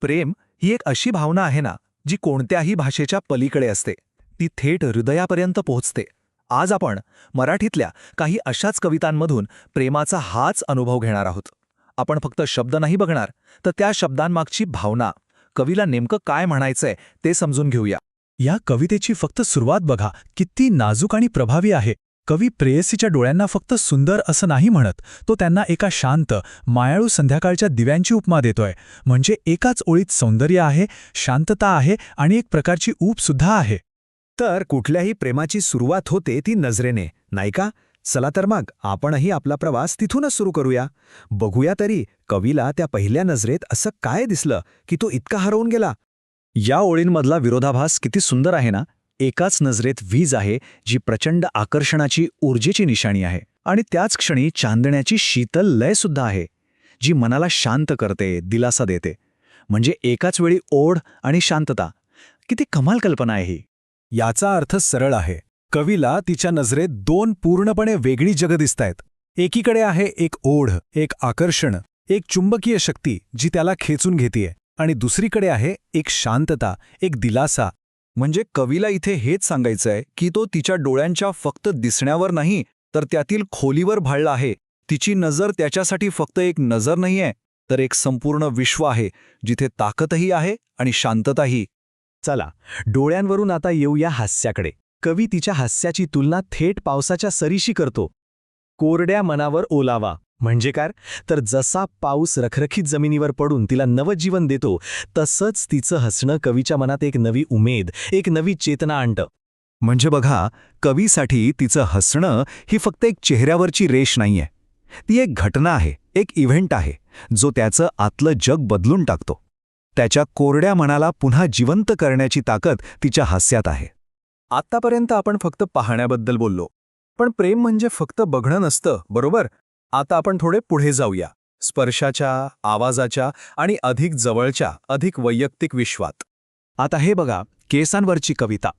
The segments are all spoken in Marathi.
प्रेम ही एक अशी भावना आहे ना, जी कोणत्याही भाषेच्या पलीकडे असते. ती थेट हृदयापर्यंत पोहोचते. आज आपण मराठीतल्या काही अशाच कवितांमधून प्रेमाचा हाच अनुभव घेणार आहोत. आपण फक्त शब्द नाही बघणार, तर त्या शब्दांमागची भावना, कवीला नेमकं काय म्हणायचंय ते समजून घेऊया. या कवितेची फक्त सुरुवात बघा, किती नाजूक आणि प्रभावी आहे. कवी प्रेयसीच्या डोळ्यांना फक्त सुंदर असं नाही म्हणत, तो त्यांना एका शांत, मायाळू संध्याकाळच्या दिव्यांची उपमा देतोय. म्हणजे एकाच ओळीत सौंदर्य आहे, शांतता आहे आणि एक प्रकारची ऊब सुद्धा आहे. तर कुठल्याही प्रेमाची सुरुवात होते ती नजरेने, नाही का? चला तर मग आपणही आपला प्रवास तिथूनच सुरू करूया. बघूया तरी कवीला त्या पहिल्या नजरेत असं काय दिसलं की तो इतका हरवून गेला. या ओळींमधला विरोधाभास किती सुंदर आहे ना. एकाच नजरेत वीज आहे, जी प्रचंड आकर्षणाची ऊर्जेची निशाणी आहे, आणि त्याच क्षणी चांदण्याची शीतल लय सुद्धा आहे, जी मनाला शांत करते, दिलासा देते. म्हणजे एकाच वेळी ओढ आणि शांतता. किती कमाल कल्पना आहे ही. याचा अर्थ सरळ आहे. कवीला तिच्या नजरेत दोन पूर्णपणे वेगळी जगं दिसतायत. एकीकडे आहे एक ओढ, एक आकर्षण, एक चुंबकीय शक्ती जी त्याला खेचून घेतीये, आणि दुसरीकडे आहे एक शांतता, एक दिलासा. म्हणजे कवीला इथे हेच सांगायचंय की तो तिच्या डोळ्यांच्या फक्त दिसण्यावर नाही, तर त्यातील खोलीवर भाळला आहे. तिची नजर त्याच्यासाठी फक्त एक नजर नाहीये, तर एक संपूर्ण विश्व आहे, जिथे ताकदही आहे आणि शांतताही. चला, डोळ्यांवरून आता येऊया हास्याकडे. कवी तिच्या हास्याची तुलना थेट पावसाच्या सरीशी करतो. कोरड्या मनावर ओलावा म्हणजे काय? तर जसा पाऊस रखरखीत जमिनीवर पडून तिला नवजीवन देतो, तसंच तिचं हसणं कवीच्या मनात एक नवी उमेद, एक नवी चेतना आणतं. म्हणजे बघा, कवीसाठी तिचं हसणं ही फक्त एक चेहऱ्यावरची रेष नाहीये. ती एक घटना आहे, एक इव्हेंट आहे, जो त्याचं आतलं जग बदलून टाकतो. त्याच्या कोरड्या मनाला पुन्हा जिवंत करण्याची ताकद तिच्या हास्यात आहे. आतापर्यंत आपण फक्त पाहण्याबद्दल बोललो, पण प्रेम म्हणजे फक्त बघणं नसतं, बरोबर? आता आपण थोडे पुढे जाऊया, स्पर्शाच्या, आवाजाच्या आणि अधिक जवळच्या, अधिक वैयक्तिक विश्वात. आता हे बघा, केसांवरची कविता.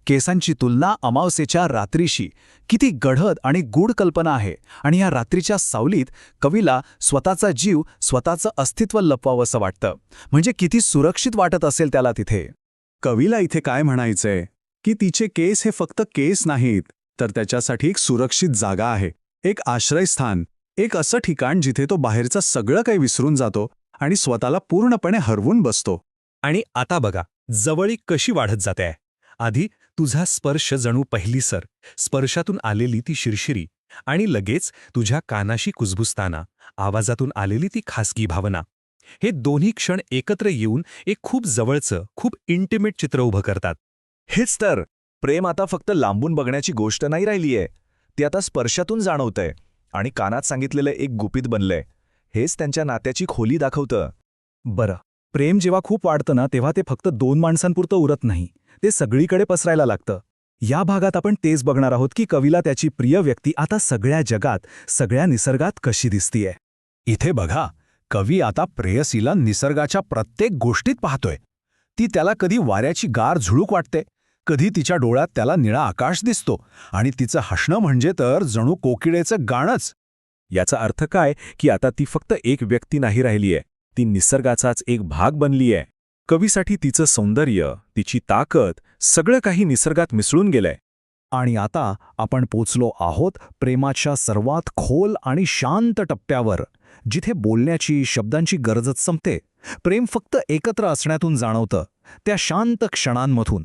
केसांची तुलना अमावस्येच्या रात्रीशी. किती गढद आणि गूढ कल्पना आहे. आणि या रात्रीच्या सावलीत कवीला स्वतःचा जीव, स्वतःचं अस्तित्व लपवावंसं वाटतं. म्हणजे किती सुरक्षित वाटत असेल त्याला तिथे. कवीला इथे काय म्हणायचंय की तिचे केस हे फक्त केस नाहीत, तर त्याच्यासाठी एक सुरक्षित जागा आहे, एक आश्रयस्थान, एक असं ठिकाण जिथे तो बाहेरचं सगळं काही विसरून जातो आणि स्वतःला पूर्णपणे हरवून बसतो. आणि आता बघा, जवळीक कशी वाढत जाते. आधी तुझा स्पर्श जणू पहिली सर, स्पर्शातून आलेली ती शिरशिरी, आणि लगेच तुझ्या कानाशी कुजबुजताना आवाजातून आलेली ती खासगी भावना. हे दोन्ही क्षण एकत्र येऊन एक खूप जवळचं, खूप इंटिमेट चित्र उभं करतात. हेच तर, प्रेम आता फक्त लांबून बघण्याची गोष्ट नाही राहिलीये. ती आता स्पर्शातून जाणवतंय आणि कानात सांगितलेलं एक गुपित बनलंय. हेच त्यांच्या नात्याची खोली दाखवतं. बरं, प्रेम जेव्हा खूप वाढतं ना, तेव्हा ते फक्त दोन माणसांपुरतं उरत नाही, ते सगळीकडे पसरायला लागतं. या भागात आपण तेच बघणार आहोत की कवीला त्याची प्रिय व्यक्ती आता सगळ्या जगात, सगळ्या निसर्गात कशी दिसतीये. इथे बघा, कवी आता प्रेयसीला निसर्गाच्या प्रत्येक गोष्टीत पाहतोय. ती त्याला कधी वाऱ्याची गार झुळूक वाटते, कधी तिच्या डोळ्यात त्याला निळा आकाश दिसतो, आणि तिचं हसणं म्हणजे तर जणू कोकिळेचं गाणंच. याचा अर्थ काय की आता ती फक्त एक व्यक्ती नाही राहिलीये, ती निसर्गाचाच एक भाग बनलीये. कवीसाठी तिचं सौंदर्य, तिची ताकद, सगळं काही निसर्गात मिसळून गेलंय. आणि आता आपण पोचलो आहोत प्रेमाच्या सर्वात खोल आणि शांत टप्प्यावर, जिथे बोलण्याची, शब्दांची गरजच संपते. प्रेम फक्त एकत्र असण्यातून जाणवतं, त्या शांत क्षणांमधून.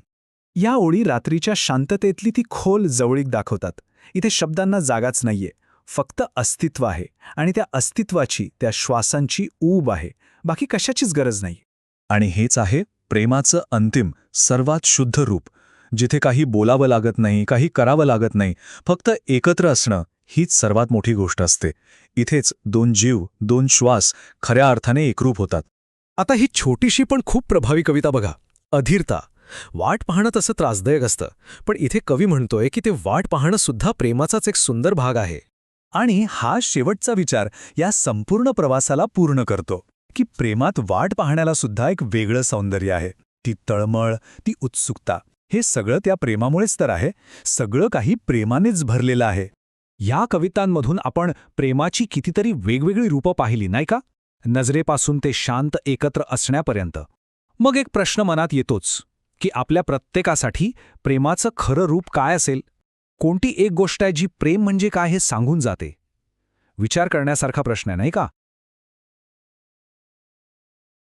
या ओळी रात्रीच्या शांततेतली ती खोल जवळीक दाखवतात. इथे शब्दांना जागाच नाहीये, फक्त अस्तित्व आहे, आणि त्या अस्तित्वाची, त्या श्वासांची ऊब आहे. बाकी कशाचीच गरज नाही. आणि हेच आहे प्रेमाचं अंतिम, सर्वात शुद्ध रूप, जिथे काही बोलावं लागत नाही, काही करावं लागत नाही, फक्त एकत्र असणं हीच सर्वात मोठी गोष्ट असते. इथेच दोन जीव, दोन श्वास खऱ्या अर्थाने एकरूप होतात. आता ही छोटीशी पण खूप प्रभावी कविता बघा, अधीरता. वाट पाहणं तसं त्रासदायक असतं, पण इथे कवी म्हणतोय की ते वाट पाहणं सुद्धा प्रेमाचाच एक सुंदर भाग आहे. आणि हा शेवटचा विचार या संपूर्ण प्रवासाला पूर्ण करतो की प्रेमात वाट पाहण्याला सुद्धा एक वेगळं सौंदर्य आहे. ती तळमळ, ती उत्सुकता, हे सगळं त्या प्रेमामुळेच तर आहे. सगळं काही प्रेमानेच भरलेलं आहे. या कवितांमधून आपण प्रेमाची कितीतरी वेगवेगळी रूपं पाहिली, नाही का? नजरेपासून ते शांत एकत्र असण्यापर्यंत. मग एक प्रश्न मनात येतोच की आपल्या प्रत्येकासाठी प्रेमाचं खरं रूप काय असेल? कोणती एक गोष्ट आहे जी प्रेम म्हणजे काय हे सांगून जाते? विचार करण्यासारखा प्रश्न आहे, नाही का?